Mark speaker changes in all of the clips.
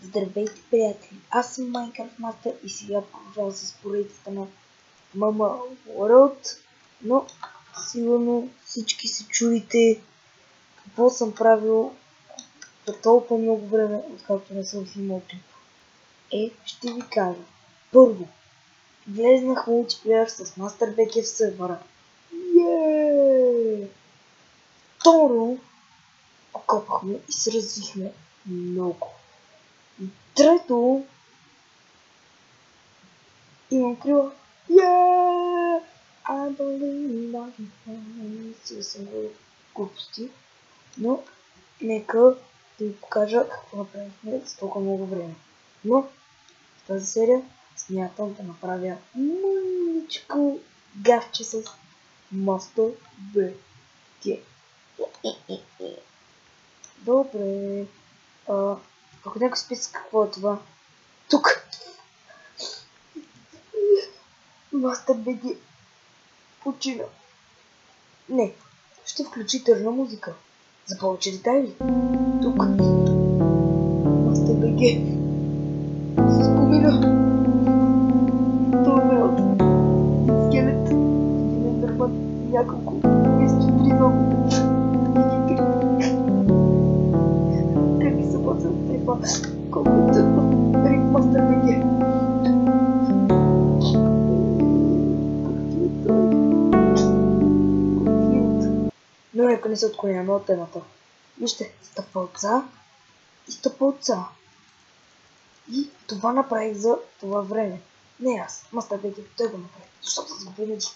Speaker 1: Здравейте, приятели! Аз съм Minecraft Master и сега продължавам с поредицата на Mama World, но сигурно всички се чудите какво съм правил за толкова много време, откакто не съм снимал клип. Ще ви кажа. Първо, влезнах в мултиплеер с MasterBG в сервера. Второ, окопахме и се развихме много. И трето, имам крила. I believe I can fly. Сега съм го глупости. Но нека да ви покажа какво направихме за толкова много време. Но в тази серия смятам да направя мъничко гавче с MasterBG. Добре. Ако някой списа какво е това, тук MasterBG почина. Не, ще включи тъжна музика. За повече детайли. Тук MasterBG се спомина тунел, скелет, Ендерман и няколко изчетри много. Как ги се платят от това? Колко е тъпо. Рик MasterBG. Но нека не се отклоняме от темата. Вижте, стъпълца и стъпълца. И това направих за това време. Не аз, MasterBG, той го направи, защото съм винаги.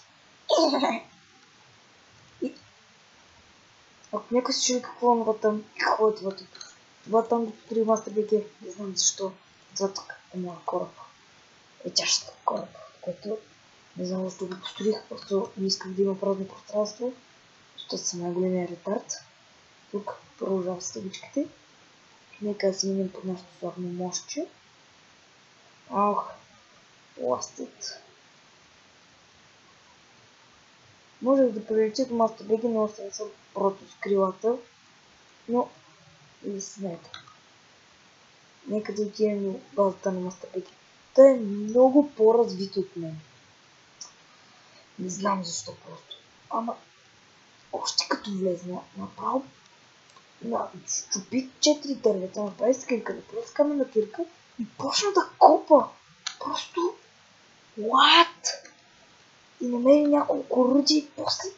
Speaker 1: И ако някой се чуди какво е това там, какво е това тук? Това там го построи MasterBG, не знам защо. Това тук е моя кораб. Летящата кораб, който не знам защо го построих, просто не исках да има празно пространство. Защото съм най-големия ретард. Тук продължавам с табичките. Нека да си минем под нашото славно мостче. Ластът. Може да прилетя до MasterBG, но още не съм прото с крилата. Но и смета. Нека да отидем до базата на MasterBG. Той е много по-развит от мен. Не знам защо просто. Ама още като влезна, направо щупи 4 дървета, направи скринка, направи с каменна кирка и почна да копа. Просто what? И намери няколко руди и после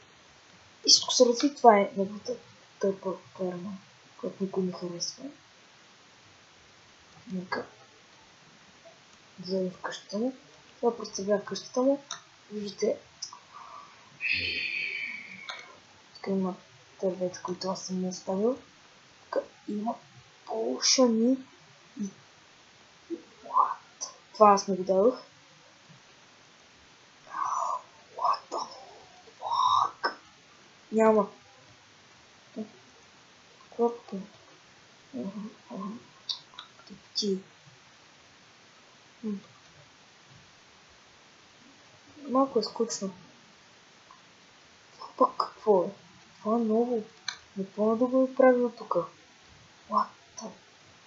Speaker 1: всичко се разви. Това е неговата тъпа ферма, която никой не харесва. Нека да зайдем в къщата му. Това представлява къщата му. Виждате, тук има дървета, които аз съм оставил. Тук има полушани и what? Това аз не го дадох. What the fuck? Няма. Клопка. Ти. Малко е скучно. Пък какво е? Това е ново. Не помня да го е правил тук. What the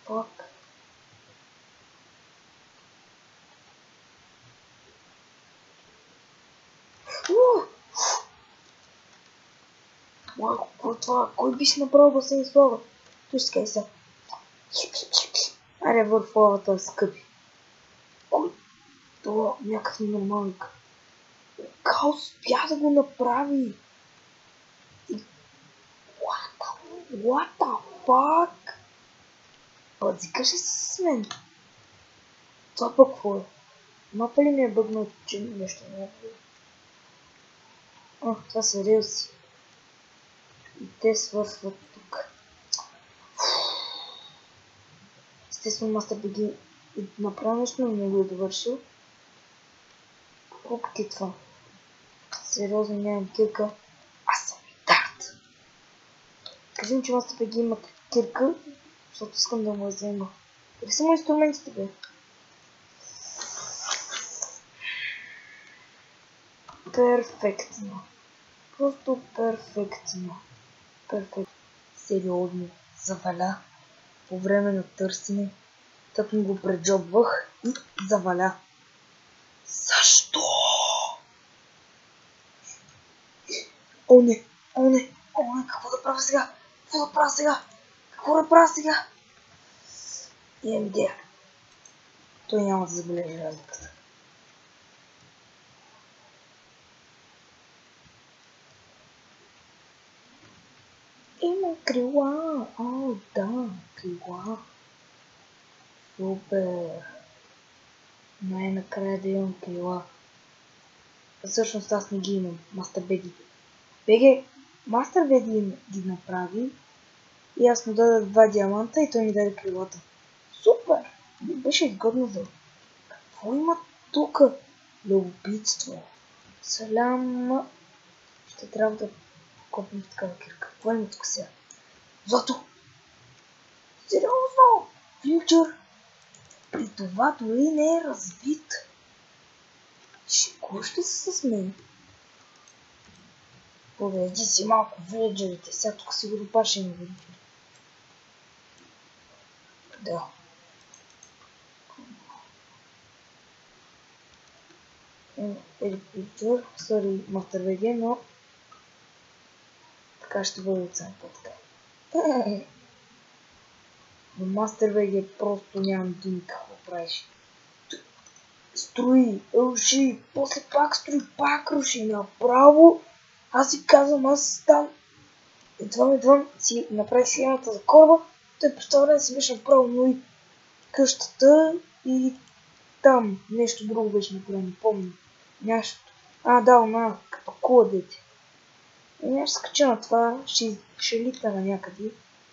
Speaker 1: fuck? Какво е това? Кой би си направил басейн с лава? Той ще скай са. Аре, върх лавата е скъпи. Кой? Това е някакъв ненормалник. Как успя да го направи? What the fuck? Базикаш ли с мен? Това пък какво е? Мапа ли ми е бъгнал, че нещо не е? Това са релси. И те свършват тук. Естествено MasterBG направо нещо не го е довършил. Въпреки това. Сериозно нямам кирка. Аз съм ретард. Кажем, че MasterBG има кирка, защото искам да му я взема. Къде са мои инструментите, бе? Перфектно. Просто перфектно. Сериозно заваля по време на търсене Тъкмо го преджобвах и заваля. Защо? О, не! О, не! О, не! Какво да правя сега? Какво да правя сега? Какво да правя сега? Имам идея. Той няма да забележи разликата. Има крила! О, да, крила. Супер! Най-накрая да имам крила. Всъщност аз не ги имам. Мастер Беги. Мастер Беги ги направи и аз му дадах 2 диаманта и той ми даде крилата. Супер! Беше изгодно за... Какво има тук? Любопитство. Салям. Ще трябва да купим такава кирка. Какво има тук сега? Злато! Сериозно! Фьючер! И това дори не е разбит. Шикуваш ли се с мен? Поведи си малко виледжерите. Сега тук си го допашим виледжери. Да. Елипичър, сори Мастер БГ, но така ще бъде оценка. Но Мастер БГ просто нямам думи какво правиш. Строи, руши, после пак строи, пак руши направо. Аз си казвам, аз там едвам си направих схемата за кораба, той представя да си беше направо, но и къщата и там нещо друго беше направено, помня. Нещо. Да, она, като кула дете. И аз скача на това, ще литна на някъде,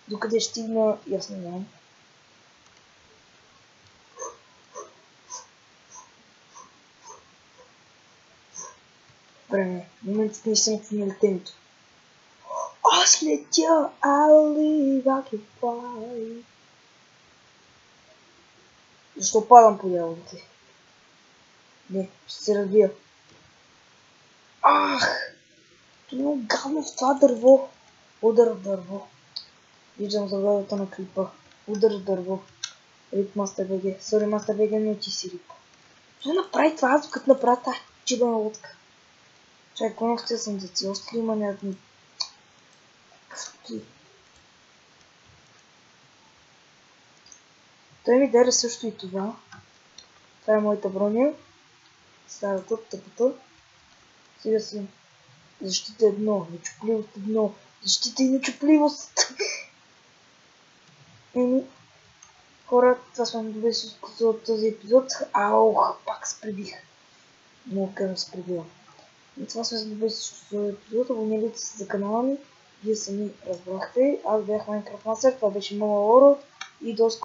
Speaker 1: докъде ще стигна, ясно нямам. Време, моментът не съм на летенето. Аз летя, Али, как е пай. Защо падам по дяволите? Не, ще се разбия. Ах! Това е гадно в това дърво. Удар в дърво. Виждам заглавията на клипа. Удар в дърво. Рип Мастер БГ. Сори Мастер БГ, но ти си рип. Той направи това, аз докато направя тази чибана лодка. Чай, какво на 80? Още ли има някакви... Той ми даде също и това. Това е моята броня. Старата, тъпата. Сега си защита 1, нечупливост 1, защита и нечупливост. Хора, това сме добре с този епизод. Пак се прибих. Много късно се прибивам. И това сме добре с този епизод. Абонирайте се за канала ми. Вие сами разбрахте. Аз бях Minecraft Master, това беше Мама Лоро и до скоро.